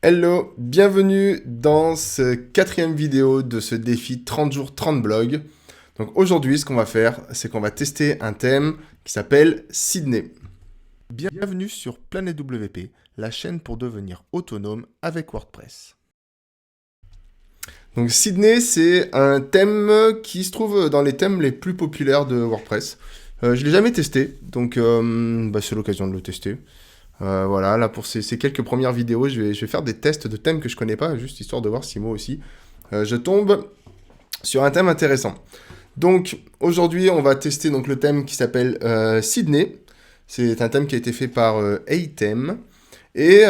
Hello, bienvenue dans ce quatrième vidéo de ce défi 30 jours 30 blogs. Donc aujourd'hui, ce qu'on va faire, c'est qu'on va tester un thème qui s'appelle Sydney. Bienvenue sur Planète WP, la chaîne pour devenir autonome avec WordPress. Donc Sydney, c'est un thème qui se trouve dans les thèmes les plus populaires de WordPress. Je ne l'ai jamais testé, donc c'est l'occasion de le tester. Voilà, là pour ces quelques premières vidéos, je vais faire des tests de thèmes que je connais pas, juste histoire de voir si moi aussi je tombe sur un thème intéressant. Donc aujourd'hui, on va tester donc, le thème qui s'appelle Sydney. C'est un thème qui a été fait par Atem. Et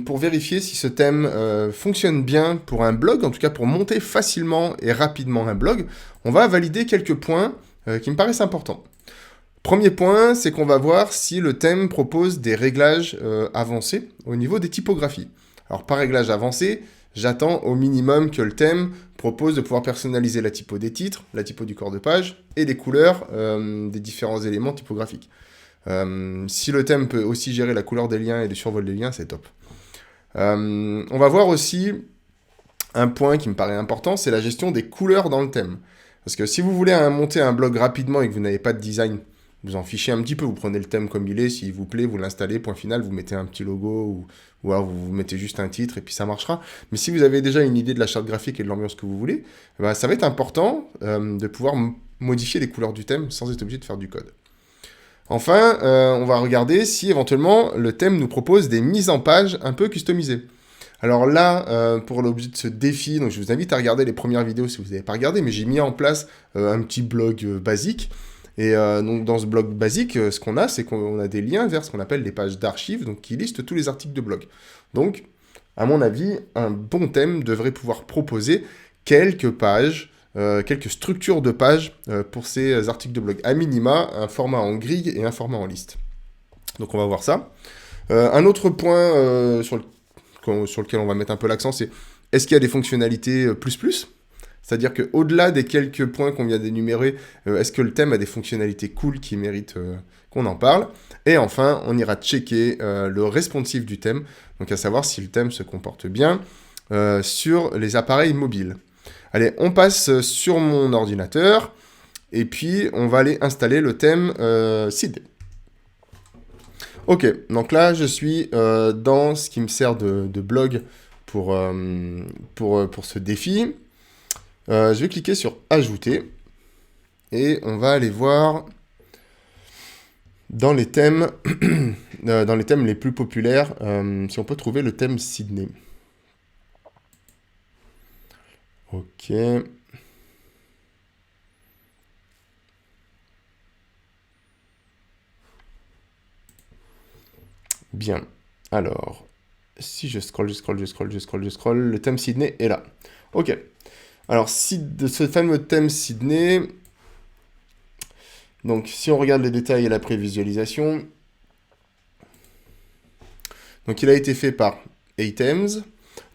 pour vérifier si ce thème fonctionne bien pour un blog, en tout cas pour monter facilement et rapidement un blog, on va valider quelques points qui me paraissent importants. Premier point, c'est qu'on va voir si le thème propose des réglages avancés au niveau des typographies. Alors par réglage avancé, j'attends au minimum que le thème propose de pouvoir personnaliser la typo des titres, la typo du corps de page et les couleurs des différents éléments typographiques. Si le thème peut aussi gérer la couleur des liens et le survol des liens, c'est top. On va voir aussi un point qui me paraît important, c'est la gestion des couleurs dans le thème. Parce que si vous voulez monter un blog rapidement et que vous n'avez pas de design, vous en fichez un petit peu, vous prenez le thème comme il est, s'il vous plaît, vous l'installez, point final, vous mettez un petit logo, ou alors vous mettez juste un titre, et puis ça marchera. Mais si vous avez déjà une idée de la charte graphique et de l'ambiance que vous voulez, ça va être important de pouvoir modifier les couleurs du thème sans être obligé de faire du code. Enfin, on va regarder si éventuellement le thème nous propose des mises en page un peu customisées. Alors là, pour l'objet de ce défi, donc je vous invite à regarder les premières vidéos si vous n'avez pas regardé, mais j'ai mis en place un petit blog basique. Et donc dans ce blog basique, ce qu'on a, c'est qu'on a des liens vers ce qu'on appelle les pages d'archives, donc qui listent tous les articles de blog. Donc, à mon avis, un bon thème devrait pouvoir proposer quelques pages, quelques structures de pages pour ces articles de blog. À minima, un format en grille et un format en liste. Donc on va voir ça. Un autre point sur lequel on va mettre un peu l'accent, c'est est-ce qu'il y a des fonctionnalités plus. C'est-à-dire qu'au-delà des quelques points qu'on vient d'énumérer, est-ce que le thème a des fonctionnalités cool qui méritent qu'on en parle? Et enfin, on ira checker le responsive du thème, donc à savoir si le thème se comporte bien sur les appareils mobiles. Allez, on passe sur mon ordinateur, et puis on va aller installer le thème Sydney. Ok, donc là, je suis dans ce qui me sert de blog pour ce défi. Je vais cliquer sur Ajouter et on va aller voir dans les thèmes, dans les thèmes les plus populaires, si on peut trouver le thème Sydney. Ok. Bien. Alors, si je scrolle, le thème Sydney est là. Ok. Alors, de ce fameux thème Sydney, donc si on regarde les détails et la prévisualisation, donc il a été fait par Items.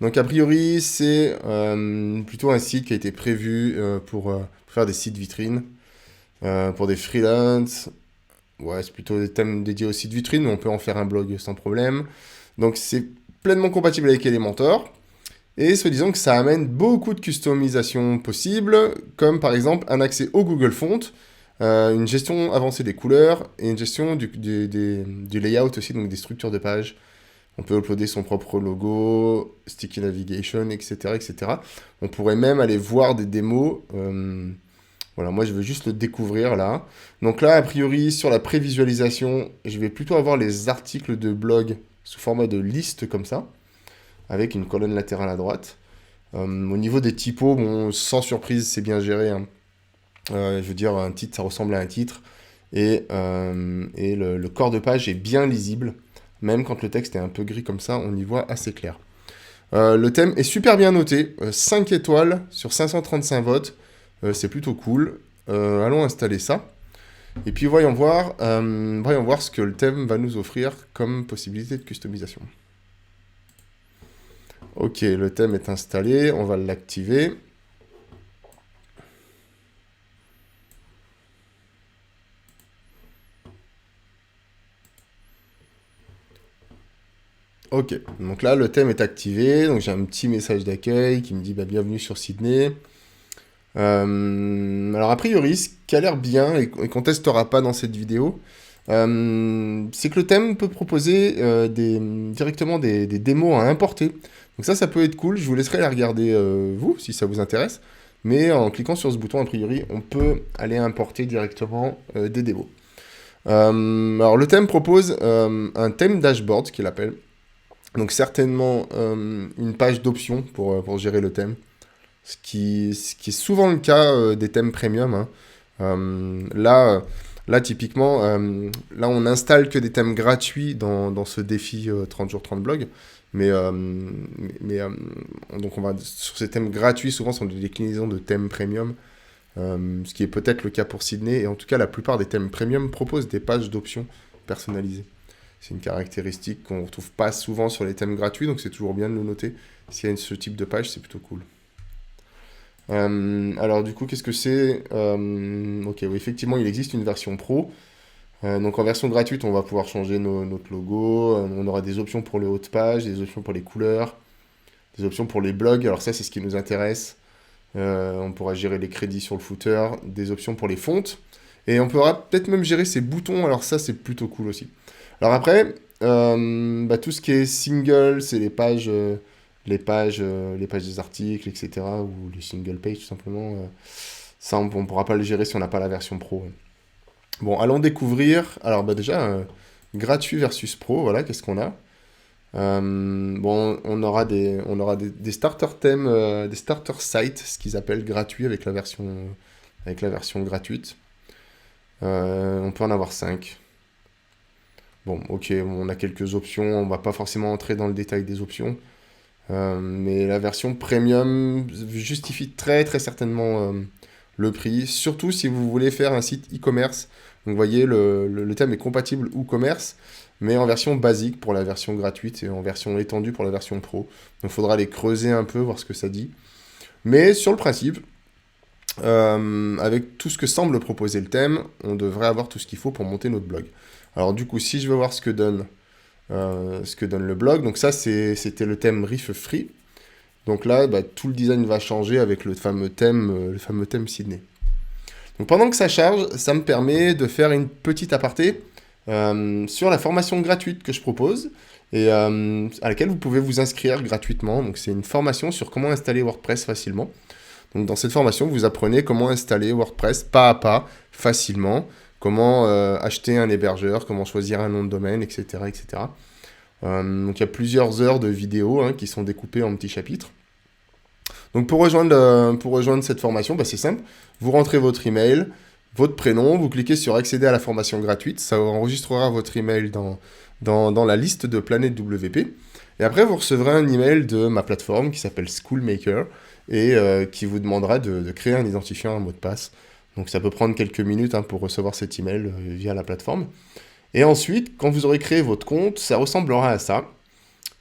Donc a priori, c'est plutôt un site qui a été prévu pour faire des sites vitrines, pour des freelances. Ouais, c'est plutôt des thèmes dédiés aux sites vitrines, mais on peut en faire un blog sans problème. Donc c'est pleinement compatible avec Elementor. Et soi-disant que ça amène beaucoup de customisation possibles, comme par exemple un accès au Google Font, une gestion avancée des couleurs et une gestion du layout aussi, donc des structures de page. On peut uploader son propre logo, sticky navigation, etc., etc. On pourrait même aller voir des démos. Voilà, moi je veux juste le découvrir là. Donc là, a priori, sur la prévisualisation, je vais plutôt avoir les articles de blog sous format de liste comme ça, avec une colonne latérale à droite. Au niveau des typos, bon, sans surprise, c'est bien géré, hein. Je veux dire, un titre, ça ressemble à un titre. Et le corps de page est bien lisible. Même quand le texte est un peu gris comme ça, on y voit assez clair. Le thème est super bien noté. 5 étoiles sur 535 votes. C'est plutôt cool. Allons installer ça. Et puis voyons voir ce que le thème va nous offrir comme possibilité de customisation. Ok, le thème est installé. On va l'activer. Ok, donc là le thème est activé, donc j'ai un petit message d'accueil qui me dit bah, bienvenue sur Sydney. Alors a priori, ce qui a l'air bien et qu'on testera pas dans cette vidéo, c'est que le thème peut proposer directement des démos à importer. Donc ça peut être cool, je vous laisserai la regarder vous, si ça vous intéresse. Mais en cliquant sur ce bouton, a priori, on peut aller importer directement des démos. Alors le thème propose un thème dashboard, ce qu'il appelle. Donc certainement une page d'options pour gérer le thème. Ce qui est souvent le cas des thèmes premium, hein. Là, typiquement, là, on installe que des thèmes gratuits dans ce défi 30 jours, 30 blogs. Mais donc, on va sur ces thèmes gratuits, souvent, sont des déclinaisons de thèmes premium. Ce qui est peut-être le cas pour Sydney. Et en tout cas, la plupart des thèmes premium proposent des pages d'options personnalisées. C'est une caractéristique qu'on ne retrouve pas souvent sur les thèmes gratuits, donc c'est toujours bien de le noter. S'il y a ce type de page, c'est plutôt cool. Alors du coup, qu'est-ce que c'est? Ok, oui, effectivement, il existe une version pro. Donc en version gratuite, on va pouvoir changer notre logo. On aura des options pour le haut de page, des options pour les couleurs, des options pour les blogs. Alors ça, c'est ce qui nous intéresse. On pourra gérer les crédits sur le footer, des options pour les fontes. Et on pourra peut-être même gérer ces boutons. Alors ça, c'est plutôt cool aussi. Alors après, tout ce qui est single, c'est les pages des articles, etc. Ou les single page, tout simplement. Ça, on ne pourra pas le gérer si on n'a pas la version pro. Bon, allons découvrir. Alors, déjà, gratuit versus pro, voilà, qu'est-ce qu'on a? Bon, on aura des starter thèmes, des starter sites, ce qu'ils appellent gratuit avec la version gratuite. On peut en avoir 5. Bon, ok, on a quelques options, on va pas forcément entrer dans le détail des options. Mais la version premium justifie très très certainement le prix, surtout si vous voulez faire un site e-commerce. Donc vous voyez, le thème est compatible e-commerce, mais en version basique pour la version gratuite et en version étendue pour la version pro. Donc il faudra les creuser un peu, voir ce que ça dit. Mais sur le principe, avec tout ce que semble proposer le thème, on devrait avoir tout ce qu'il faut pour monter notre blog. Alors du coup, si je veux voir ce que donne le blog. Donc ça, c'était le thème Riff Free. Donc là, tout le design va changer avec le fameux thème Sydney. Donc pendant que ça charge, ça me permet de faire une petite aparté sur la formation gratuite que je propose et à laquelle vous pouvez vous inscrire gratuitement. Donc c'est une formation sur comment installer WordPress facilement. Donc dans cette formation, vous apprenez comment installer WordPress pas à pas, facilement, comment acheter un hébergeur, comment choisir un nom de domaine, etc. etc. Donc il y a plusieurs heures de vidéos qui sont découpées en petits chapitres. Donc pour rejoindre cette formation, c'est simple. Vous rentrez votre email, votre prénom, vous cliquez sur accéder à la formation gratuite. Ça enregistrera votre email dans la liste de Planète WP. Et après, vous recevrez un email de ma plateforme qui s'appelle Schoolmaker et qui vous demandera de créer un identifiant, un mot de passe. Donc ça peut prendre quelques minutes pour recevoir cet email via la plateforme. Et ensuite, quand vous aurez créé votre compte, ça ressemblera à ça.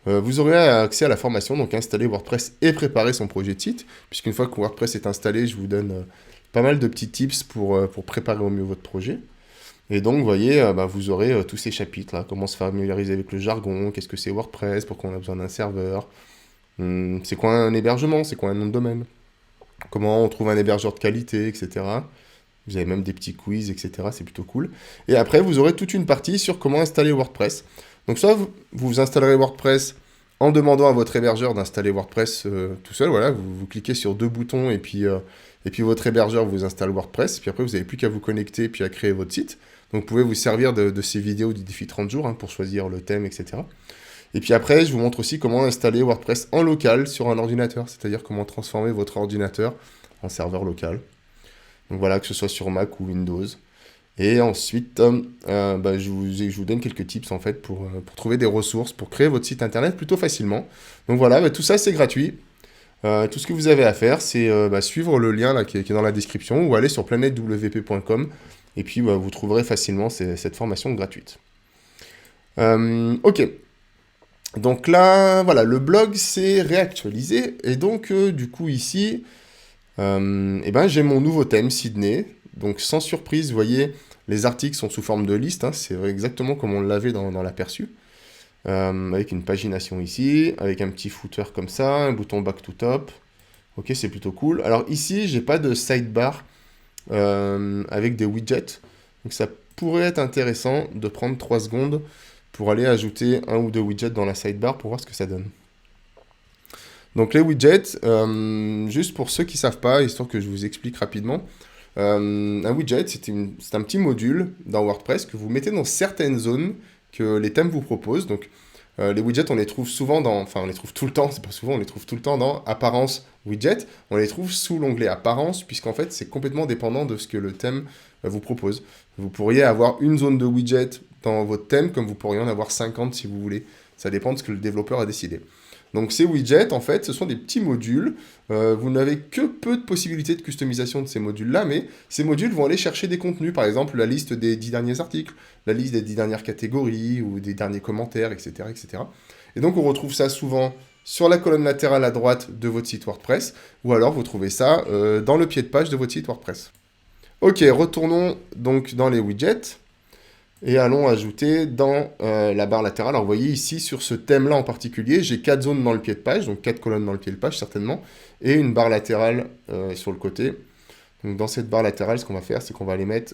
Vous aurez accès à la formation, donc installer WordPress et préparer son projet de site. Puisqu'une fois que WordPress est installé, je vous donne pas mal de petits tips pour préparer au mieux votre projet. Et donc, vous voyez, vous aurez tous ces chapitres, là, comment se familiariser avec le jargon, qu'est-ce que c'est WordPress, pourquoi on a besoin d'un serveur, c'est quoi un hébergement, c'est quoi un nom de domaine, comment on trouve un hébergeur de qualité, etc. Vous avez même des petits quiz, etc. C'est plutôt cool. Et après, vous aurez toute une partie sur comment installer WordPress. Donc soit vous installerez WordPress en demandant à votre hébergeur d'installer WordPress tout seul. Voilà, vous cliquez sur 2 boutons et puis votre hébergeur vous installe WordPress. Puis après, vous n'avez plus qu'à vous connecter puis à créer votre site. Donc vous pouvez vous servir de ces vidéos du défi 30 jours pour choisir le thème, etc. Et puis après, je vous montre aussi comment installer WordPress en local sur un ordinateur. C'est-à-dire comment transformer votre ordinateur en serveur local. Donc voilà, que ce soit sur Mac ou Windows. Et ensuite, je vous donne quelques tips en fait pour trouver des ressources, pour créer votre site internet plutôt facilement. Donc voilà, tout ça c'est gratuit. Tout ce que vous avez à faire, c'est suivre le lien là, qui est dans la description ou aller sur planetewp.com et puis vous trouverez facilement cette formation gratuite. Ok. Donc là, voilà, le blog s'est réactualisé et donc du coup ici... j'ai mon nouveau thème Sydney, donc sans surprise, vous voyez, les articles sont sous forme de liste, c'est exactement comme on l'avait dans l'aperçu. avec une pagination ici, avec un petit footer comme ça, un bouton back to top. Ok, c'est plutôt cool. Alors ici, j'ai pas de sidebar avec des widgets. Donc ça pourrait être intéressant de prendre 3 secondes pour aller ajouter un ou deux widgets dans la sidebar pour voir ce que ça donne. Donc les widgets, juste pour ceux qui ne savent pas, histoire que je vous explique rapidement, un widget, c'est un petit module dans WordPress que vous mettez dans certaines zones que les thèmes vous proposent. Donc les widgets, on les trouve souvent enfin on les trouve tout le temps, c'est pas souvent, on les trouve tout le temps dans Apparence widget. On les trouve sous l'onglet Apparence, puisqu'en fait c'est complètement dépendant de ce que le thème vous propose. Vous pourriez avoir une zone de widget dans votre thème, comme vous pourriez en avoir 50 si vous voulez. Ça dépend de ce que le développeur a décidé. Donc ces widgets, en fait, ce sont des petits modules. Vous n'avez que peu de possibilités de customisation de ces modules-là, mais ces modules vont aller chercher des contenus, par exemple la liste des 10 derniers articles, la liste des 10 dernières catégories ou des derniers commentaires, etc., etc. Et donc on retrouve ça souvent sur la colonne latérale à droite de votre site WordPress, ou alors vous trouvez ça dans le pied de page de votre site WordPress. Ok, retournons donc dans les widgets. Et allons ajouter dans la barre latérale. Alors vous voyez ici, sur ce thème-là en particulier, j'ai 4 zones dans le pied de page, donc 4 colonnes dans le pied de page certainement, et une barre latérale sur le côté. Donc dans cette barre latérale, ce qu'on va faire, c'est qu'on va aller mettre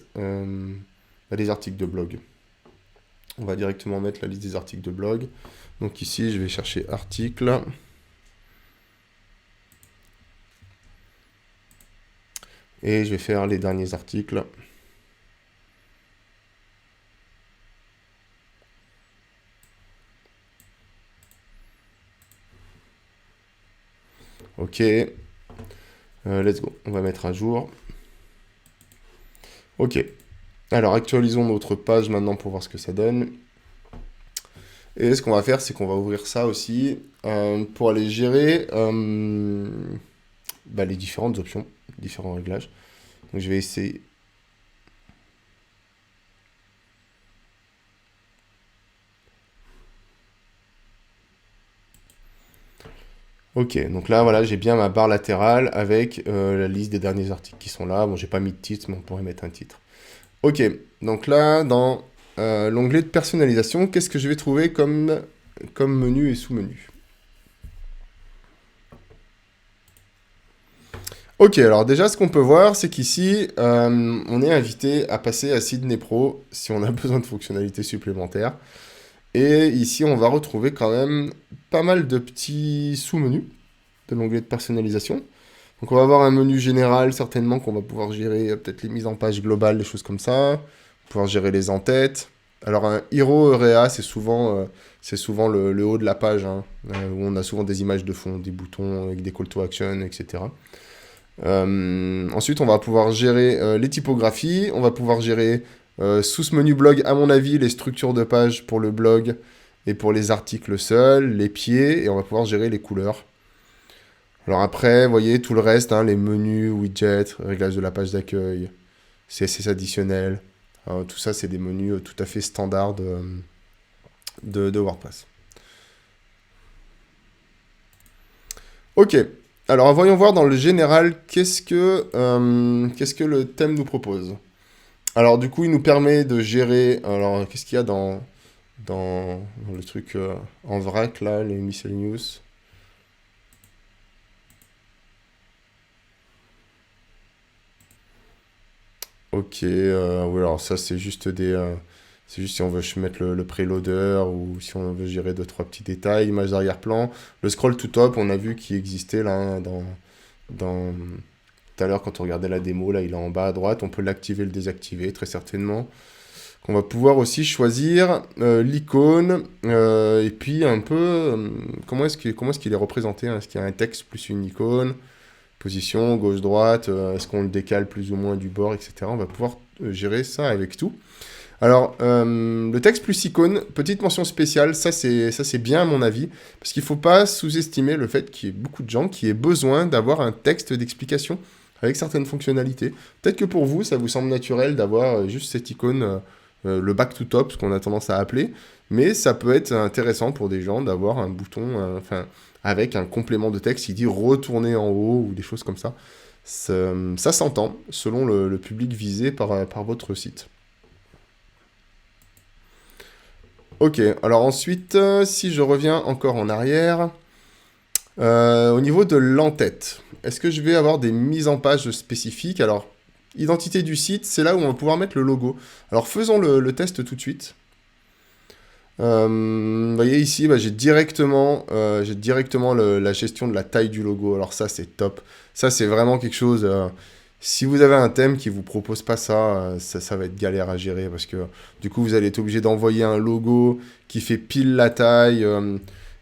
des articles de blog. On va directement mettre la liste des articles de blog. Donc ici, je vais chercher articles. Et je vais faire les derniers articles. Ok, let's go, on va mettre à jour. Ok, alors actualisons notre page maintenant pour voir ce que ça donne. Et ce qu'on va faire, c'est qu'on va ouvrir ça aussi pour aller gérer les différentes options, différents réglages. Donc je vais essayer. Ok, donc là, voilà, j'ai bien ma barre latérale avec la liste des derniers articles qui sont là. Bon, j'ai pas mis de titre, mais on pourrait mettre un titre. Ok, donc là, dans l'onglet de personnalisation, qu'est-ce que je vais trouver comme menu et sous-menu? Ok, alors déjà, ce qu'on peut voir, c'est qu'ici, on est invité à passer à Sydney Pro si on a besoin de fonctionnalités supplémentaires. Et ici, on va retrouver quand même pas mal de petits sous-menus de l'onglet de personnalisation. Donc on va avoir un menu général, certainement, qu'on va pouvoir gérer peut-être les mises en page globales, des choses comme ça. Pouvoir gérer les en-têtes. Alors un Hero Area, c'est souvent le haut de la page, hein, où on a souvent des images de fond, des boutons avec des call to action, etc. Ensuite, on va pouvoir gérer les typographies. On va pouvoir gérer sous ce menu blog, à mon avis, les structures de page pour le blog et pour les articles seuls, les pieds, et on va pouvoir gérer les couleurs. Alors après, vous voyez, tout le reste, hein, les menus, widgets, réglages de la page d'accueil, CSS additionnel, tout ça, c'est des menus tout à fait standards de WordPress. Ok, alors voyons voir dans le général qu'est-ce que le thème nous propose. Alors du coup, il nous permet de gérer. Alors qu'est-ce qu'il y a dans le truc en vrac là, les miscellaneous? Ok, oui, alors ça c'est juste c'est juste si on veut mettre le preloader ou si on veut gérer 2-3 petits détails, image d'arrière-plan. Le scroll to top, on a vu qu'il existait là hein, dans tout à l'heure quand on regardait la démo, là il est en bas à droite, on peut l'activer, le désactiver très certainement. On va pouvoir aussi choisir l'icône et puis un peu comment est-ce qu'il est représenté, hein. Est-ce qu'il y a un texte plus une icône, position, gauche-droite, est-ce qu'on le décale plus ou moins du bord, etc. On va pouvoir gérer ça avec tout. Alors, le texte plus icône, petite mention spéciale, ça c'est bien à mon avis, parce qu'il ne faut pas sous-estimer le fait qu'il y ait beaucoup de gens qui aient besoin d'avoir un texte d'explication avec certaines fonctionnalités. Peut-être que pour vous, ça vous semble naturel d'avoir juste cette icône, le back to top, ce qu'on a tendance à appeler, mais ça peut être intéressant pour des gens d'avoir un bouton, avec un complément de texte qui dit retourner en haut ou des choses comme ça. Ça s'entend selon le public visé par votre site. Ok, alors ensuite, si je reviens encore en arrière, au niveau de l'entête, est-ce que je vais avoir des mises en page spécifiques? Alors, identité du site, c'est là où on va pouvoir mettre le logo. Alors, faisons le test tout de suite. Vous voyez ici, bah, j'ai directement la gestion de la taille du logo. Alors ça, c'est top. Ça, c'est vraiment quelque chose. Si vous avez un thème qui vous propose pas ça, ça va être galère à gérer parce que du coup, vous allez être obligé d'envoyer un logo qui fait pile la taille.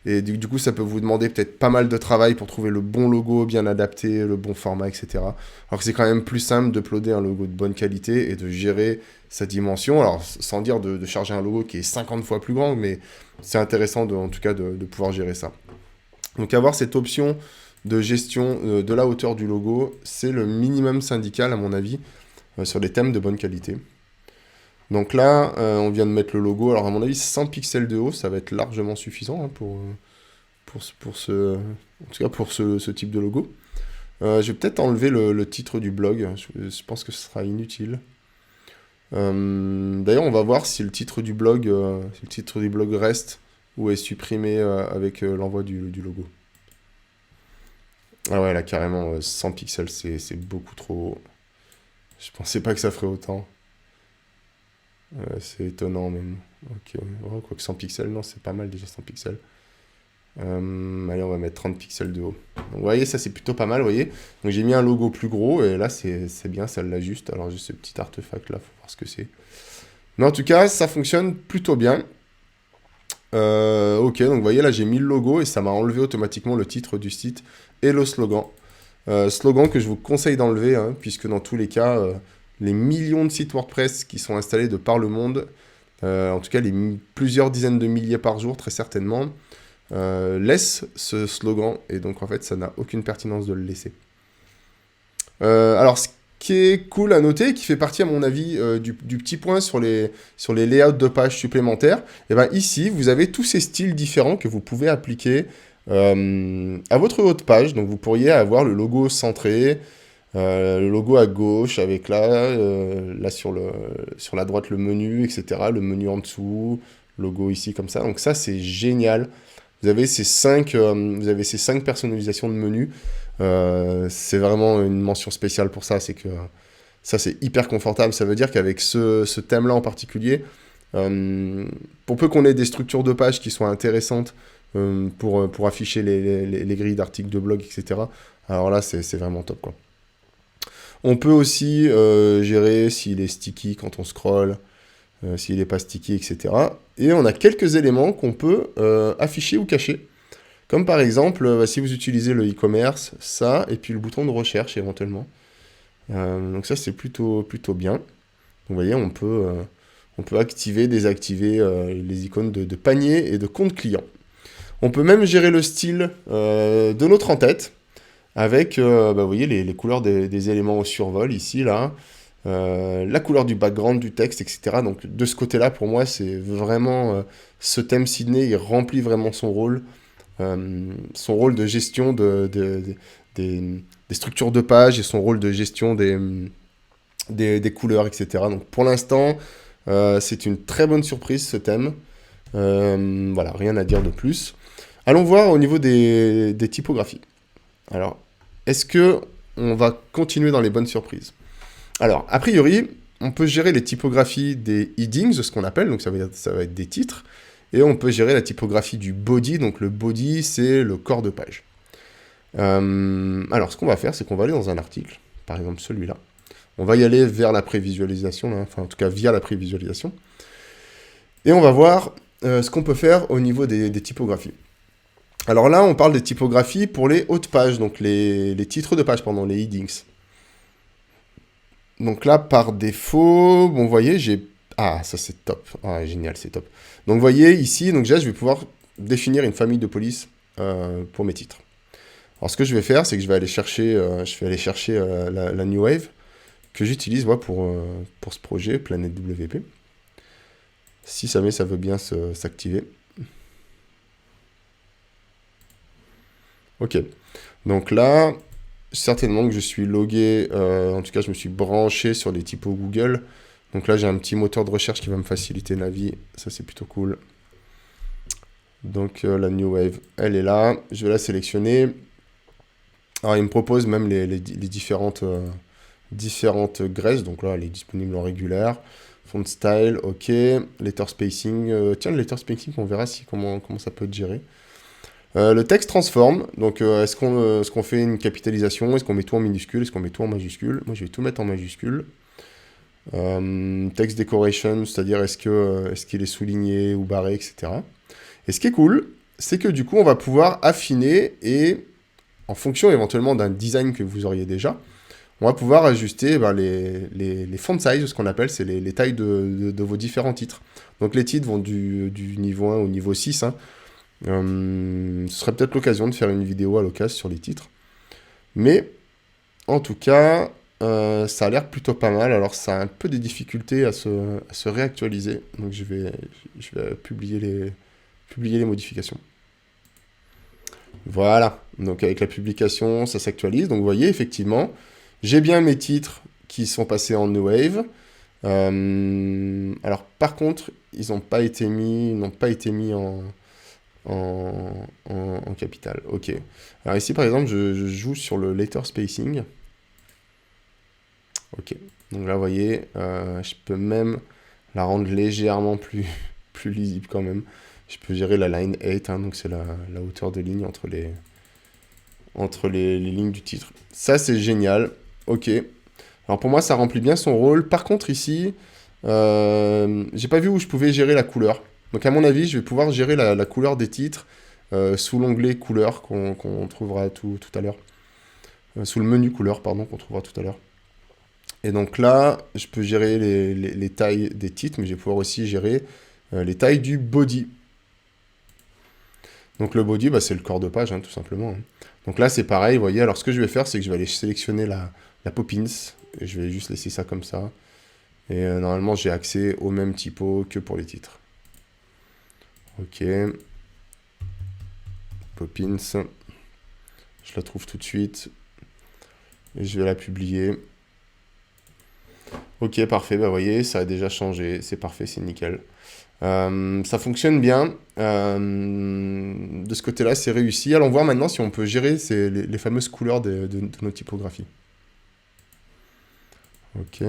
Et du coup, ça peut vous demander peut-être pas mal de travail pour trouver le bon logo bien adapté, le bon format, etc. Alors que c'est quand même plus simple d'uploader un logo de bonne qualité et de gérer sa dimension. Alors, sans dire de charger un logo qui est 50 fois plus grand, mais c'est intéressant en tout cas de pouvoir gérer ça. Donc, avoir cette option de gestion de la hauteur du logo, c'est le minimum syndical, à mon avis, sur les thèmes de bonne qualité. Donc là, on vient de mettre le logo. Alors, à mon avis, 100 pixels de haut, ça va être largement suffisant hein, en tout cas pour ce type de logo. Je vais peut-être enlever le titre du blog. Je pense que ce sera inutile. D'ailleurs, on va voir si le titre du blog, reste ou est supprimé avec l'envoi du logo. Ah ouais, là, carrément, 100 pixels, c'est beaucoup trop haut. Je pensais pas que ça ferait autant. C'est étonnant, même. Ok, ouais, quoique 100 pixels, non, c'est pas mal déjà 100 pixels. Allez, on va mettre 30 pixels de haut. Donc, vous voyez, ça c'est plutôt pas mal, vous voyez. Donc j'ai mis un logo plus gros et là c'est bien, ça l'ajuste. Alors juste ce petit artefact là, faut voir ce que c'est. Mais en tout cas, ça fonctionne plutôt bien. Ok, donc vous voyez, là j'ai mis le logo et ça m'a enlevé automatiquement le titre du site et le slogan. Slogan que je vous conseille d'enlever, hein, puisque dans tous les cas, les millions de sites WordPress qui sont installés de par le monde, en tout cas plusieurs dizaines de milliers par jour, très certainement, laisse ce slogan et donc en fait ça n'a aucune pertinence de le laisser. Alors ce qui est cool à noter, qui fait partie à mon avis du petit point sur les layouts de pages supplémentaires, et ben ici vous avez tous ces styles différents que vous pouvez appliquer à votre haut de page. Donc vous pourriez avoir le logo centré, le logo à gauche avec là sur la droite le menu, etc. Le menu en dessous, logo ici comme ça. Donc ça c'est génial. Vous avez ces 5 personnalisations de menus. C'est vraiment une mention spéciale pour ça. C'est que ça, c'est hyper confortable. Ça veut dire qu'avec ce thème-là en particulier, pour peu qu'on ait des structures de pages qui soient intéressantes pour afficher les grilles d'articles de blog, etc., alors là, c'est vraiment top, quoi. On peut aussi gérer s'il est sticky quand on scrolle, s'il n'est pas sticky, etc. Et on a quelques éléments qu'on peut afficher ou cacher. Comme par exemple, si vous utilisez le e-commerce, ça, et puis le bouton de recherche éventuellement. Donc ça, c'est plutôt bien. Donc, vous voyez, on peut activer, désactiver les icônes de panier et de compte client. On peut même gérer le style de notre en-tête avec, vous voyez, les couleurs des éléments au survol, ici, là. La couleur du background, du texte, etc. Donc de ce côté-là, pour moi, c'est vraiment ce thème Sydney, il remplit vraiment son rôle de gestion des structures de page et son rôle de gestion des couleurs, etc. Donc pour l'instant, c'est une très bonne surprise ce thème. Voilà, rien à dire de plus. Allons voir au niveau des typographies. Alors, est-ce que on va continuer dans les bonnes surprises? Alors, a priori, on peut gérer les typographies des headings, ce qu'on appelle, donc ça va être des titres, et on peut gérer la typographie du body, donc le body, c'est le corps de page. Alors, ce qu'on va faire, c'est qu'on va aller dans un article, par exemple celui-là. On va y aller vers la prévisualisation, là, enfin en tout cas via la prévisualisation, et on va voir ce qu'on peut faire au niveau des typographies. Alors là, on parle des typographies pour les hauts de page, donc les titres de page, pardon, les headings. Donc là, par défaut, bon, vous voyez, j'ai... Ah, ça c'est top. Ah, génial, c'est top. Donc vous voyez, ici, donc déjà, je vais pouvoir définir une famille de police pour mes titres. Alors ce que je vais faire, c'est que je vais aller chercher la New Wave que j'utilise moi, pour ce projet, Planète WP. Si ça veut bien s'activer. Ok. Donc là... certainement que je suis logué, en tout cas je me suis branché sur les typos Google. Donc là j'ai un petit moteur de recherche qui va me faciliter la vie, ça c'est plutôt cool. Donc la New Wave, elle est là. Je vais la sélectionner. Alors il me propose même les différentes graisses. Donc là, elle est disponible en régulière. Font style, ok. Letter spacing. Tiens, le letter spacing, on verra comment ça peut être géré. Le texte transforme. Donc est-ce qu'on fait une capitalisation? Est-ce qu'on met tout en minuscule? Est-ce qu'on met tout en majuscule? Moi, je vais tout mettre en majuscule. Text decoration, c'est-à-dire est-ce qu'il est souligné ou barré, etc. Et ce qui est cool, c'est que du coup, on va pouvoir affiner et, en fonction éventuellement d'un design que vous auriez déjà, on va pouvoir ajuster les font size, ce qu'on appelle, c'est les tailles de vos différents titres. Donc les titres vont du niveau 1 au niveau 6. Hein. Ce serait peut-être l'occasion de faire une vidéo à l'occasion sur les titres. Mais, en tout cas, ça a l'air plutôt pas mal. Alors ça a un peu des difficultés à se réactualiser. Donc je vais publier les modifications. Voilà, donc avec la publication, ça s'actualise. Donc vous voyez, effectivement, j'ai bien mes titres qui sont passés en New Wave. Alors par contre, ils n'ont pas été mis en capital. Ok. Alors ici, par exemple, je joue sur le letter spacing. Ok. Donc là, vous voyez, je peux même la rendre légèrement plus lisible quand même. Je peux gérer la line 8, hein, donc c'est la hauteur de ligne entre les lignes du titre. Ça, c'est génial. Ok. Alors pour moi, ça remplit bien son rôle. Par contre, ici, j'ai pas vu où je pouvais gérer la couleur. Donc à mon avis, je vais pouvoir gérer la couleur des titres sous l'onglet couleur qu'on trouvera tout à l'heure. Sous le menu couleur, pardon, qu'on trouvera tout à l'heure. Et donc là, je peux gérer les tailles des titres, mais je vais pouvoir aussi gérer les tailles du body. Donc le body, bah, c'est le corps de page, hein, tout simplement. Hein. Donc là, c'est pareil, vous voyez. Alors ce que je vais faire, c'est que je vais aller sélectionner la Poppins, et je vais juste laisser ça comme ça. Et normalement, j'ai accès au même typo que pour les titres. Ok. Poppins. Je la trouve tout de suite. Et je vais la publier. Ok, parfait. Bah, vous voyez, ça a déjà changé. C'est parfait, c'est nickel. Ça fonctionne bien. De ce côté-là, c'est réussi. Allons voir maintenant si on peut gérer les fameuses couleurs de nos typographies. Ok.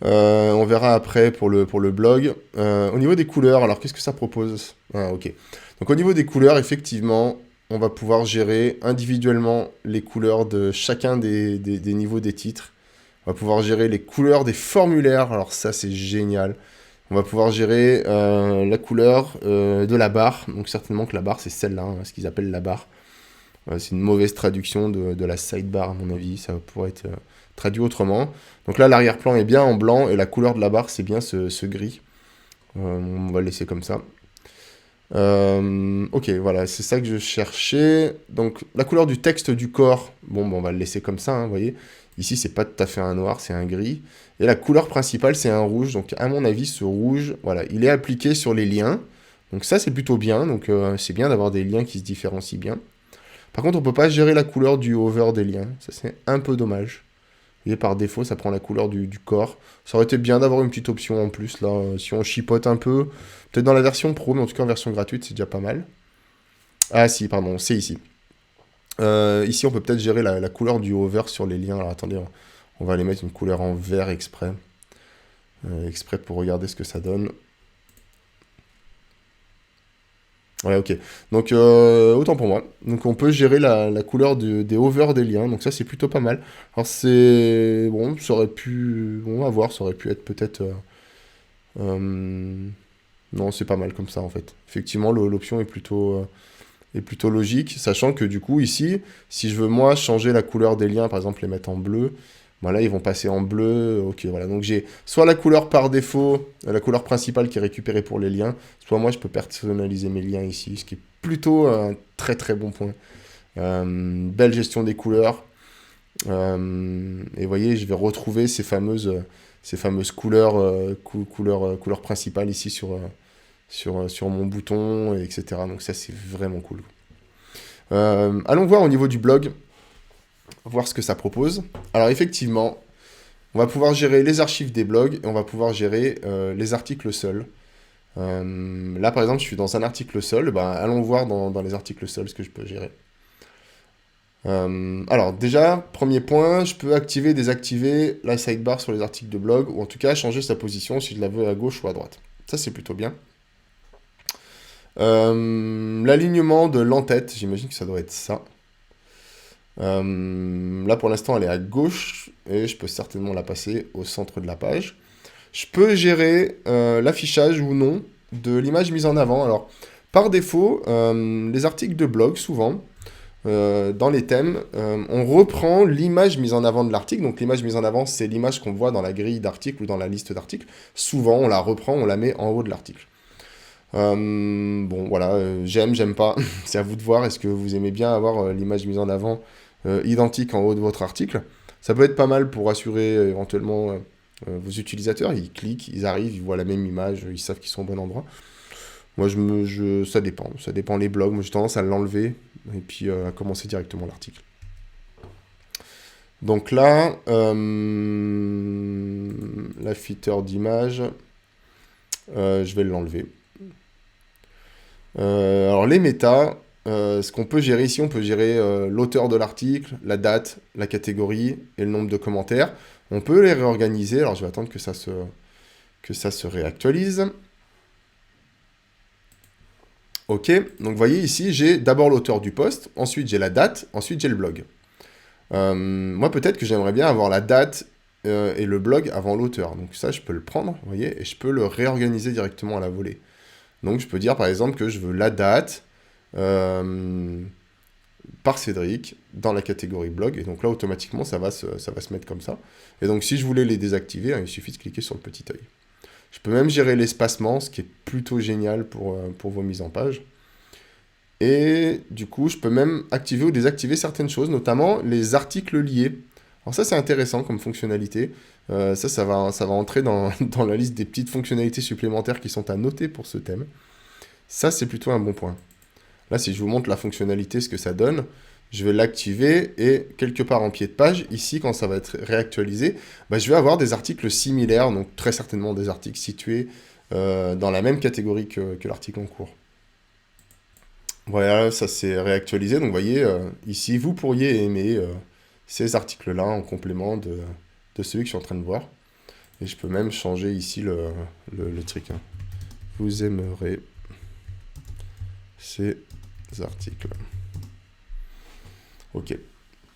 On verra après pour le blog. Au niveau des couleurs, alors qu'est-ce que ça propose? Ok. Donc au niveau des couleurs, effectivement, on va pouvoir gérer individuellement les couleurs de chacun des niveaux des titres. On va pouvoir gérer les couleurs des formulaires. Alors ça, c'est génial. On va pouvoir gérer la couleur de la barre. Donc certainement que la barre, c'est celle-là, hein, ce qu'ils appellent la barre. C'est une mauvaise traduction de la sidebar, à mon avis. Ça pourrait être traduit autrement. Donc là, l'arrière-plan est bien en blanc et la couleur de la barre, c'est bien ce gris. On va le laisser comme ça. Ok, voilà, c'est ça que je cherchais. Donc la couleur du texte du corps, bon, on va le laisser comme ça, hein, vous voyez. Ici, c'est pas tout à fait un noir, c'est un gris. Et la couleur principale, c'est un rouge. Donc, à mon avis, ce rouge, voilà, il est appliqué sur les liens. Donc, ça, c'est plutôt bien. Donc, c'est bien d'avoir des liens qui se différencient bien. Par contre, on peut pas gérer la couleur du hover des liens. Ça, c'est un peu dommage. Vous voyez, par défaut, ça prend la couleur du corps. Ça aurait été bien d'avoir une petite option en plus, là. Si on chipote un peu, peut-être dans la version pro, mais en tout cas, en version gratuite, c'est déjà pas mal. Ah, si, pardon, c'est ici. Ici, on peut peut-être gérer la couleur du hover sur les liens. Alors, attendez, on va aller mettre une couleur en vert exprès. Exprès pour regarder ce que ça donne. Ouais, ok. Donc, autant pour moi. Donc, on peut gérer la couleur des hovers des liens. Donc, ça, c'est plutôt pas mal. Alors, c'est... Bon, ça aurait pu... Bon, on va voir. Ça aurait pu être peut-être... Non, c'est pas mal comme ça, en fait. Effectivement, l'option est plutôt logique. Sachant que, du coup, ici, si je veux, moi, changer la couleur des liens, par exemple, les mettre en bleu... Bon, là, ils vont passer en bleu. Ok, voilà. Donc, j'ai soit la couleur par défaut, la couleur principale qui est récupérée pour les liens, soit moi, je peux personnaliser mes liens ici, ce qui est plutôt un très très bon point. Belle gestion des couleurs. Et vous voyez, je vais retrouver ces fameuses couleurs, couleurs principales ici sur mon bouton, etc. Donc, ça, c'est vraiment cool. Allons voir au niveau du blog. Voir ce que ça propose. Alors effectivement, on va pouvoir gérer les archives des blogs et on va pouvoir gérer les articles seuls. Là, par exemple, je suis dans un article seul. Ben, allons voir dans les articles seuls ce que je peux gérer. Alors, déjà, premier point, je peux activer, désactiver la sidebar sur les articles de blog, ou en tout cas changer sa position si je la veux à gauche ou à droite. Ça, c'est plutôt bien. L'alignement de l'entête, j'imagine que ça doit être ça. Là, pour l'instant, elle est à gauche, et je peux certainement la passer au centre de la page. Je peux gérer l'affichage ou non de l'image mise en avant. Alors, par défaut, les articles de blog, souvent, dans les thèmes, on reprend l'image mise en avant de l'article. Donc l'image mise en avant, c'est l'image qu'on voit dans la grille d'articles ou dans la liste d'articles. Souvent, on la reprend, on la met en haut de l'article. Bon, voilà, j'aime pas. C'est à vous de voir. Est-ce que vous aimez bien avoir l'image mise en avant identique en haut de votre article? Ça peut être pas mal pour assurer éventuellement vos utilisateurs. Ils cliquent, ils arrivent, ils voient la même image, ils savent qu'ils sont au bon endroit. Moi, ça dépend. Ça dépend les blogs. Moi, j'ai tendance à l'enlever et puis à commencer directement l'article. Donc là, la filter d'image, je vais l'enlever. Alors les méta, ce qu'on peut gérer ici, on peut gérer l'auteur de l'article, la date, la catégorie et le nombre de commentaires. On peut les réorganiser. Alors je vais attendre que ça se réactualise. Ok, donc vous voyez ici, j'ai d'abord l'auteur du post, ensuite j'ai la date, ensuite j'ai le blog. Moi peut-être que j'aimerais bien avoir la date et le blog avant l'auteur. Donc ça, je peux le prendre, vous voyez, et je peux le réorganiser directement à la volée. Donc je peux dire par exemple que je veux la date par Cédric dans la catégorie blog, et donc là automatiquement ça va se mettre comme ça. Et donc si je voulais les désactiver, il suffit de cliquer sur le petit œil. Je peux même gérer l'espacement, ce qui est plutôt génial pour vos mises en page. Et du coup, je peux même activer ou désactiver certaines choses, notamment les articles liés. Alors ça, c'est intéressant comme fonctionnalité. Ça va entrer dans la liste des petites fonctionnalités supplémentaires qui sont à noter pour ce thème. Ça, c'est plutôt un bon point. Là, si je vous montre la fonctionnalité, ce que ça donne, je vais l'activer et quelque part en pied de page, ici, quand ça va être réactualisé, je vais avoir des articles similaires, donc très certainement des articles situés dans la même catégorie que l'article en cours. Voilà, ça s'est réactualisé. Donc, vous voyez, ici, vous pourriez aimer ces articles-là en complément de celui que je suis en train de voir. Et je peux même changer ici le truc. Hein. Vous aimerez ces articles. Ok.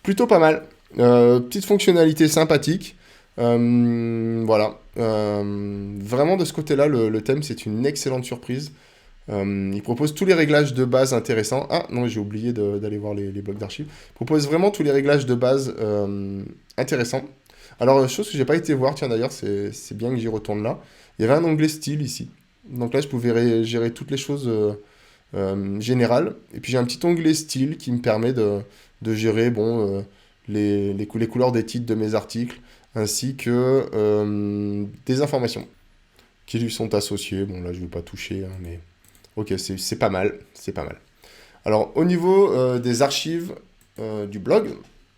Plutôt pas mal. Petite fonctionnalité sympathique. Voilà. Vraiment, de ce côté-là, le thème, c'est une excellente surprise. Il propose tous les réglages de base intéressants. Ah non, j'ai oublié d'aller voir les blocs d'archives. Il propose vraiment tous les réglages de base intéressants. Alors, chose que j'ai pas été voir, tiens d'ailleurs, c'est bien que j'y retourne là. Il y avait un onglet style ici. Donc là, je pouvais gérer toutes les choses générales. Et puis j'ai un petit onglet style qui me permet de gérer les couleurs des titres de mes articles, ainsi que des informations qui lui sont associées. Bon, là, je ne vais pas toucher, hein, mais ok, c'est pas mal, c'est pas mal. Alors, au niveau des archives du blog,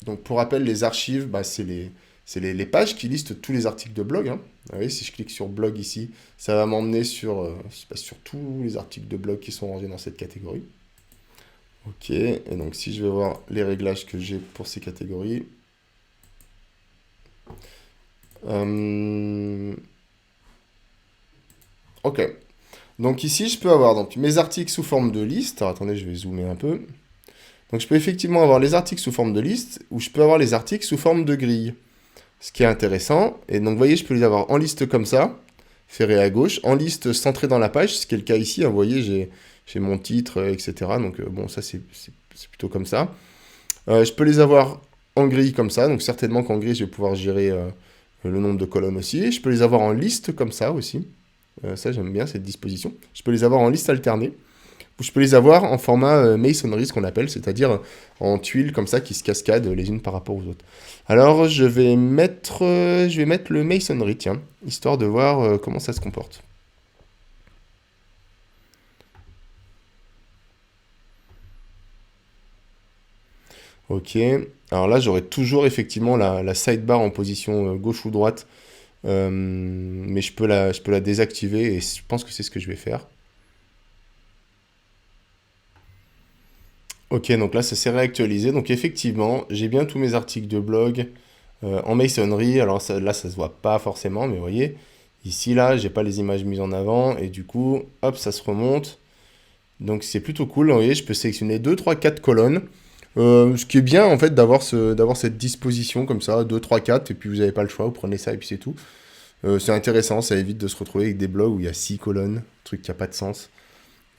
donc pour rappel, les archives, c'est les pages qui listent tous les articles de blog. Hein. Vous voyez, si je clique sur blog ici, ça va m'emmener sur tous les articles de blog qui sont rangés dans cette catégorie. Ok, et donc si je vais voir les réglages que j'ai pour ces catégories. Ok, donc ici je peux avoir mes articles sous forme de liste. Alors attendez, je vais zoomer un peu. Donc je peux effectivement avoir les articles sous forme de liste, ou je peux avoir les articles sous forme de grille. Ce qui est intéressant. Et donc vous voyez, je peux les avoir en liste comme ça, ferré à gauche, en liste centrée dans la page, ce qui est le cas ici. Vous voyez, j'ai mon titre, etc. Donc bon, ça c'est plutôt comme ça. Je peux les avoir en grille comme ça. Donc certainement qu'en grille, je vais pouvoir gérer le nombre de colonnes aussi. Je peux les avoir en liste comme ça aussi. Ça, j'aime bien cette disposition. Je peux les avoir en liste alternée. Ou je peux les avoir en format masonry, ce qu'on appelle, c'est-à-dire en tuiles comme ça qui se cascadent les unes par rapport aux autres. Alors, je vais mettre le masonry, tiens, histoire de voir comment ça se comporte. Ok, alors là, j'aurai toujours effectivement la sidebar en position gauche ou droite Mais je peux la désactiver et je pense que c'est ce que je vais faire. Ok, donc là, ça s'est réactualisé. Donc effectivement, j'ai bien tous mes articles de blog en masonnerie. Alors là, ça se voit pas forcément, mais vous voyez, ici, là, j'ai pas les images mises en avant. Et du coup, hop, ça se remonte. Donc c'est plutôt cool. Vous voyez, je peux sélectionner 2, 3, 4 colonnes. Ce qui est bien, en fait, d'avoir cette disposition comme ça, 2, 3, 4. Et puis vous n'avez pas le choix, vous prenez ça et puis c'est tout. C'est intéressant, ça évite de se retrouver avec des blogs où il y a 6 colonnes, truc qui n'a pas de sens.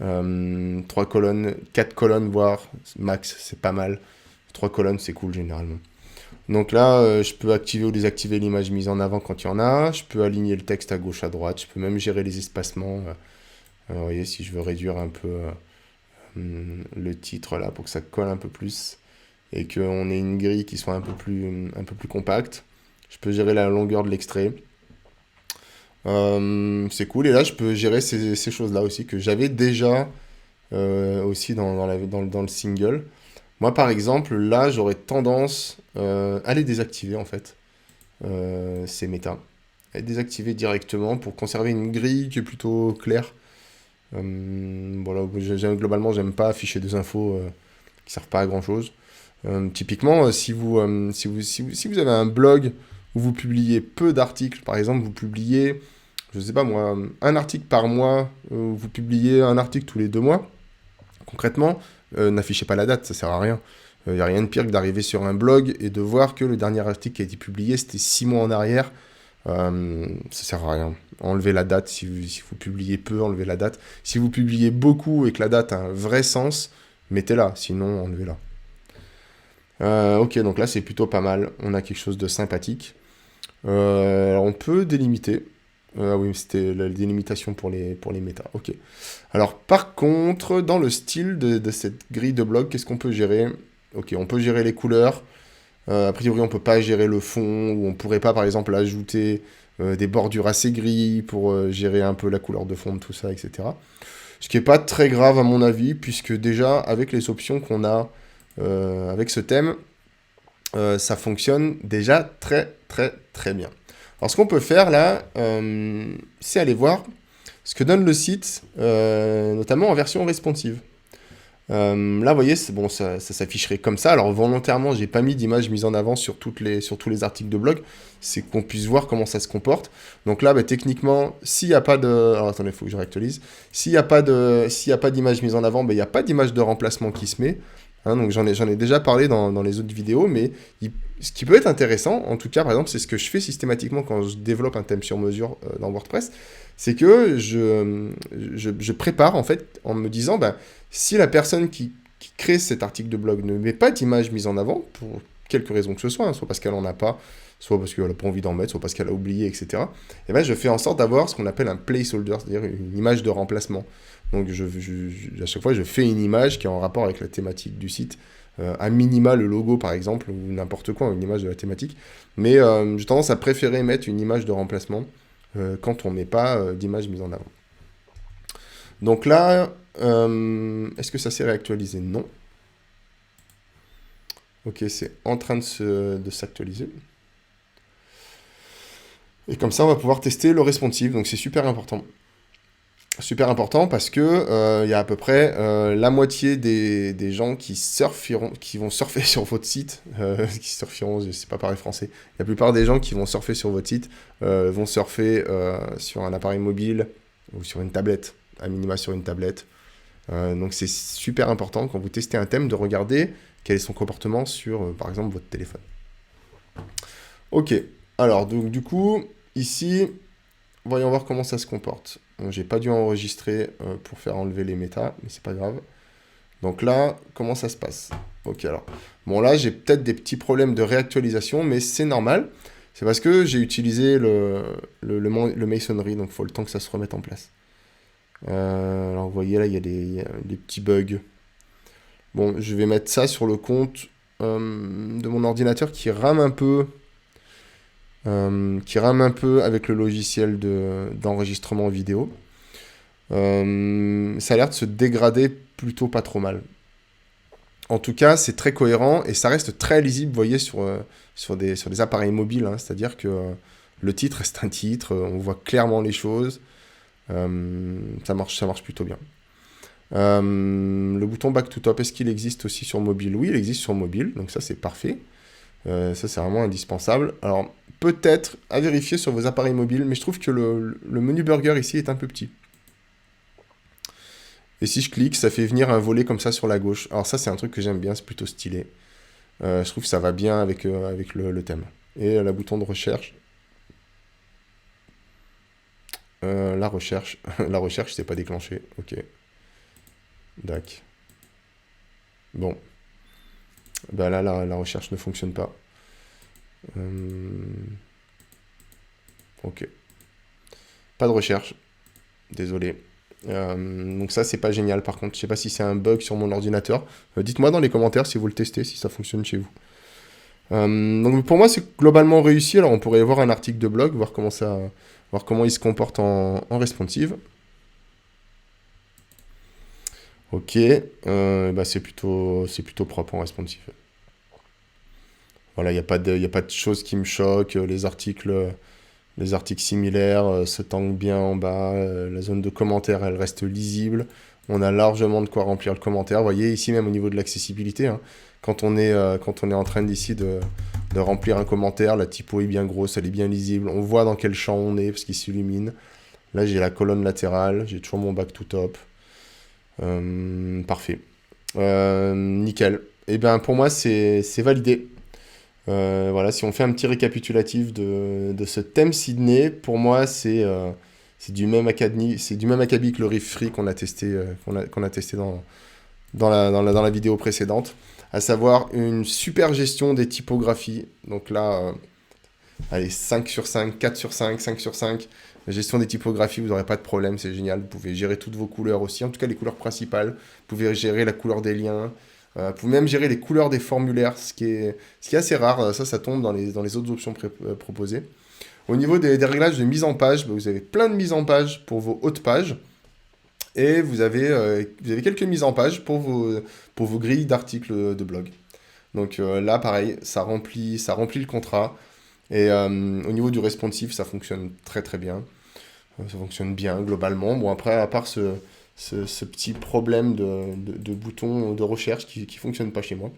3 colonnes, 4 colonnes, voire max, c'est pas mal. 3 colonnes, c'est cool généralement. Donc là, je peux activer ou désactiver l'image mise en avant quand il y en a. Je peux aligner le texte à gauche, à droite. Je peux même gérer les espacements. Vous voyez, si je veux réduire un peu le titre là pour que ça colle un peu plus et qu'on ait une grille qui soit un peu plus compacte. Je peux gérer la longueur de l'extrait. C'est cool. Et là, je peux gérer ces choses-là aussi que j'avais déjà aussi dans le single. Moi, par exemple, là, j'aurais tendance à les désactiver, en fait, ces méta. À les désactiver directement pour conserver une grille qui est plutôt claire. Voilà, globalement, j'aime pas afficher des infos qui servent pas à grand-chose. Typiquement, si vous avez un blog où vous publiez peu d'articles, par exemple, vous publiez, je sais pas moi, un article par mois, vous publiez un article tous les 2 mois, concrètement, n'affichez pas la date, ça sert à rien. Il n'y a rien de pire que d'arriver sur un blog et de voir que le dernier article qui a été publié, c'était 6 mois en arrière. Ça sert à rien. Enlevez la date, si vous publiez peu, enlevez la date. Si vous publiez beaucoup et que la date a un vrai sens, mettez-la, sinon enlevez-la. Ok, donc là c'est plutôt pas mal. On a quelque chose de sympathique. Alors on peut délimiter. Ah oui, c'était la délimitation pour les méta. Ok. Alors par contre, dans le style de cette grille de blog, qu'est-ce qu'on peut gérer? Ok, on peut gérer les couleurs. A priori, on peut pas gérer le fond, ou on pourrait pas, par exemple, ajouter des bordures assez gris pour gérer un peu la couleur de fond de tout ça, etc. Ce qui est pas très grave à mon avis, puisque déjà, avec les options qu'on a avec ce thème, ça fonctionne déjà très, très, très bien. Alors, ce qu'on peut faire là, c'est aller voir ce que donne le site, notamment en version responsive. Là, vous voyez, bon, ça s'afficherait comme ça. Alors, volontairement, j'ai pas mis d'image mise en avant sur tous les articles de blog. C'est qu'on puisse voir comment ça se comporte. Donc là, bah, techniquement, s'il n'y a pas de... Alors, attendez, il faut que je réactualise. S'il n'y a pas d'image mise en avant, bah, il n'y a pas d'image de remplacement qui se met. Hein, donc, j'en ai déjà parlé dans les autres vidéos, mais ce qui peut être intéressant, en tout cas, par exemple, c'est ce que je fais systématiquement quand je développe un thème sur mesure dans WordPress, c'est que je prépare, en fait, en me disant... Bah, si la personne qui crée cet article de blog ne met pas d'image mise en avant, pour quelque raison que ce soit, hein, soit parce qu'elle n'en a pas, soit parce qu'elle n'a pas envie d'en mettre, soit parce qu'elle a oublié, etc., et ben je fais en sorte d'avoir ce qu'on appelle un placeholder, c'est-à-dire une image de remplacement. Donc à chaque fois, je fais une image qui est en rapport avec la thématique du site, à minima le logo par exemple, ou n'importe quoi, une image de la thématique, mais j'ai tendance à préférer mettre une image de remplacement quand on ne met pas d'image mise en avant. Donc là, est-ce que ça s'est réactualisé? Non. Ok, c'est en train de s'actualiser. Et comme ça, on va pouvoir tester le responsive. Donc c'est super important. Super important parce que y a à peu près la moitié des gens qui vont surfer sur votre site, qui surferont, je sais pas parler français. La plupart des gens qui vont surfer sur votre site vont surfer sur un appareil mobile ou sur une tablette, à minima sur une tablette. Donc c'est super important quand vous testez un thème de regarder quel est son comportement sur, par exemple, votre téléphone. Ok, alors donc du coup, ici, voyons voir comment ça se comporte. J'ai pas dû enregistrer pour faire enlever les méta, mais c'est pas grave. Donc là, comment ça se passe? Ok, alors. Bon là, j'ai peut-être des petits problèmes de réactualisation, mais c'est normal. C'est parce que j'ai utilisé le masonry, donc il faut le temps que ça se remette en place. Alors vous voyez là, il y a des petits bugs. Bon, je vais mettre ça sur le compte de mon ordinateur qui rame un peu. Avec le logiciel d'enregistrement vidéo. Ça a l'air de se dégrader plutôt pas trop mal. En tout cas, c'est très cohérent et ça reste très lisible, vous voyez, sur des appareils mobiles. Hein, c'est-à-dire que Le titre reste un titre, on voit clairement les choses. Ça marche plutôt bien. Le bouton Back to Top, est-ce qu'il existe aussi sur mobile? Oui, il existe sur mobile, donc ça c'est parfait. Ça c'est vraiment indispensable. Alors peut-être à vérifier sur vos appareils mobiles, mais je trouve que le menu burger ici est un peu petit. Et si je clique, ça fait venir un volet comme ça sur la gauche. Alors ça c'est un truc que j'aime bien, c'est plutôt stylé. Je trouve que ça va bien avec le thème. Et la bouton de recherche. La recherche, la recherche c'est pas déclenché. Ok. Dac. Bon. Bah là, la recherche ne fonctionne pas. Ok. Pas de recherche. Désolé. Donc ça, c'est pas génial par contre. Je sais pas si c'est un bug sur mon ordinateur. Dites-moi dans les commentaires si vous le testez, si ça fonctionne chez vous. Donc pour moi, c'est globalement réussi. Alors on pourrait voir un article de blog, voir comment il se comporte en responsive. Ok, bah c'est plutôt propre en responsive. Voilà, il n'y a pas de choses qui me choquent. Les articles similaires se tankent bien en bas. La zone de commentaires, elle reste lisible. On a largement de quoi remplir le commentaire. Vous voyez, ici même au niveau de l'accessibilité, hein, quand on est en train d'ici de remplir un commentaire, la typo est bien grosse, elle est bien lisible. On voit dans quel champ on est parce qu'il s'illumine. Là, j'ai la colonne latérale. J'ai toujours mon back to top. Parfait. Nickel. Et bien pour moi, c'est validé. Voilà, si on fait un petit récapitulatif de ce thème Sydney, pour moi, c'est du même acabit que le Riff Free qu'on a testé, qu'on a testé dans la vidéo précédente, à savoir une super gestion des typographies. Donc là, allez, 5 sur 5, 4 sur 5, 5 sur 5. La gestion des typographies, vous n'aurez pas de problème, c'est génial. Vous pouvez gérer toutes vos couleurs aussi, en tout cas les couleurs principales. Vous pouvez gérer la couleur des liens. Vous pouvez même gérer les couleurs des formulaires, ce qui est assez rare. Ça tombe dans les autres options proposées. Au niveau des réglages de mise en page, bah, vous avez plein de mises en page pour vos hautes pages. Et vous avez quelques mises en page pour vos grilles d'articles de blog. Donc là, pareil, ça remplit le contrat. Et au niveau du responsive, ça fonctionne très très bien. Ça fonctionne bien globalement. Bon, après, à part ce petit problème de bouton de recherche qui ne fonctionne pas chez moi.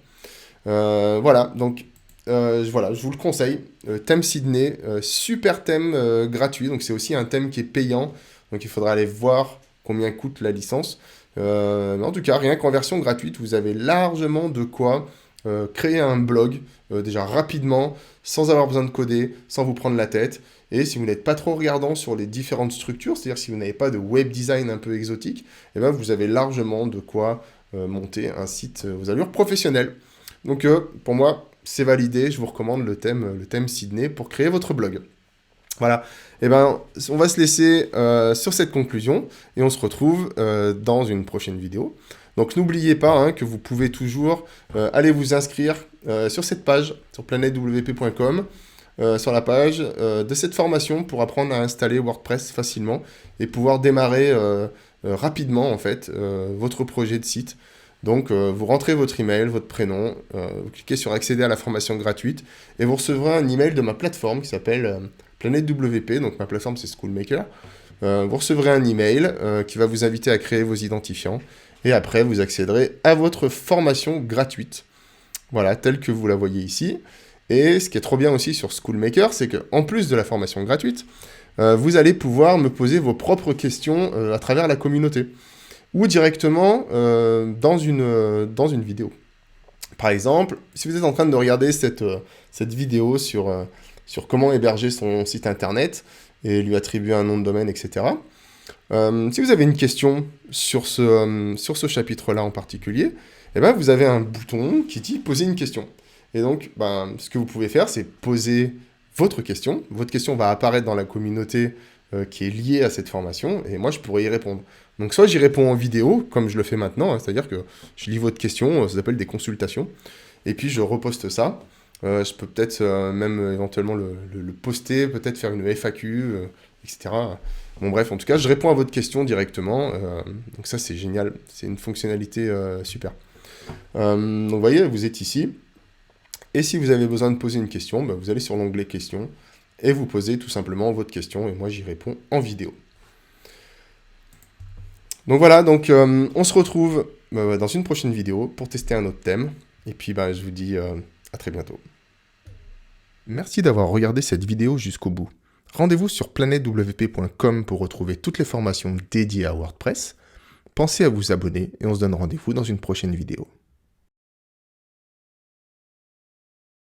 Voilà, donc voilà, je vous le conseille. Thème Sydney, super thème gratuit. Donc c'est aussi un thème qui est payant. Donc il faudra aller voir combien coûte la licence. Mais en tout cas, rien qu'en version gratuite, vous avez largement de quoi créer un blog déjà rapidement, sans avoir besoin de coder, sans vous prendre la tête. Et si vous n'êtes pas trop regardant sur les différentes structures, c'est-à-dire si vous n'avez pas de web design un peu exotique, eh ben vous avez largement de quoi monter un site aux allures professionnelles. Donc pour moi, c'est validé. Je vous recommande le thème Sydney pour créer votre blog. Voilà. Eh ben, on va se laisser sur cette conclusion et on se retrouve dans une prochaine vidéo. Donc n'oubliez pas hein, que vous pouvez toujours aller vous inscrire sur cette page, sur planetwp.com, sur la page de cette formation pour apprendre à installer WordPress facilement et pouvoir démarrer rapidement en fait votre projet de site. Donc vous rentrez votre email, votre prénom, vous cliquez sur accéder à la formation gratuite et vous recevrez un email de ma plateforme qui s'appelle PlanetWP, donc ma plateforme c'est SchoolMaker. Vous recevrez un email qui va vous inviter à créer vos identifiants et après vous accéderez à votre formation gratuite. Voilà, telle que vous la voyez ici. Et ce qui est trop bien aussi sur SchoolMaker, c'est qu'en plus de la formation gratuite, vous allez pouvoir me poser vos propres questions à travers la communauté ou directement dans une vidéo. Par exemple, si vous êtes en train de regarder cette vidéo sur comment héberger son site internet et lui attribuer un nom de domaine, etc. Si vous avez une question sur ce chapitre-là en particulier, eh ben, vous avez un bouton qui dit « Poser une question ». Et donc, ce que vous pouvez faire, c'est poser votre question. Votre question va apparaître dans la communauté qui est liée à cette formation, et moi, je pourrais y répondre. Donc, soit j'y réponds en vidéo, comme je le fais maintenant, hein, c'est-à-dire que je lis votre question, ça s'appelle des consultations, et puis je reposte ça. Je peux peut-être même éventuellement le poster, peut-être faire une FAQ, etc. Bon bref, en tout cas, je réponds à votre question directement. Donc ça, c'est génial. C'est une fonctionnalité super. Donc vous voyez, vous êtes ici. Et si vous avez besoin de poser une question, vous allez sur l'onglet questions. et vous posez tout simplement votre question et moi j'y réponds en vidéo. Donc voilà, donc on se retrouve dans une prochaine vidéo pour tester un autre thème. Et puis je vous dis à très bientôt. Merci d'avoir regardé cette vidéo jusqu'au bout. Rendez-vous sur planetewp.com pour retrouver toutes les formations dédiées à WordPress. Pensez à vous abonner et on se donne rendez-vous dans une prochaine vidéo.